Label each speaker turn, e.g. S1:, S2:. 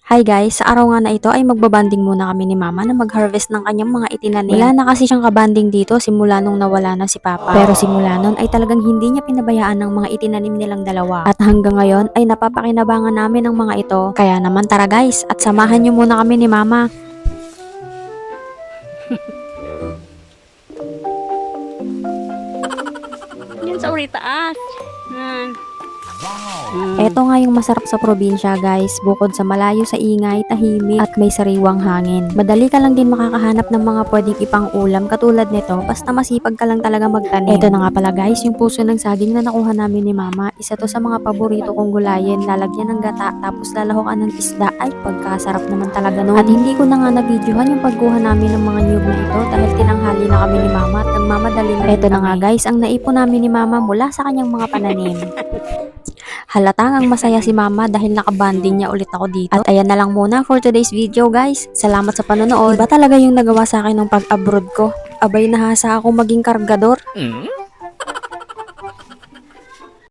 S1: Hi guys, sa araw nga na ito ay magbabanding muna kami ni mama na mag-harvest ng kanyang mga itinanim. Wala na kasi siyang kabanding dito simula nung nawala na si papa. Pero simula nun ay talagang hindi niya pinabayaan ng mga itinanim nilang dalawa. At hanggang ngayon ay napapakinabangan namin ang mga ito. Kaya naman tara guys, at samahan niyo muna kami ni mama.
S2: Yan sa uri taas.
S1: Eto nga yung masarap sa probinsya guys, bukod sa malayo sa ingay, tahimik at may sariwang hangin. Madali ka lang din makakahanap ng mga pwedeng ipang ulam katulad nito basta masipag ka lang talaga magtanim. Eto na nga pala guys, yung puso ng saging na nakuha namin ni mama. Isa to sa mga paborito kong gulayin, lalagyan ng gata tapos lalahokan ng isda. Ay pagkasarap naman talaga nun. At hindi ko na nga na-videohan yung pagkuha namin ng mga niyog na ito dahil tinanghali na kami ni mama at nagmamadali na. Eto na nga guys, ang naipon namin ni mama mula sa kanyang mga pananim. Halatang ang masaya si mama dahil nakabanding niya ulit ako dito. At ayan na lang muna for today's video guys. Salamat sa panonood. Iba talaga yung nagawa sa akin ng pag-abroad ko. Abay nahasa ako maging kargador.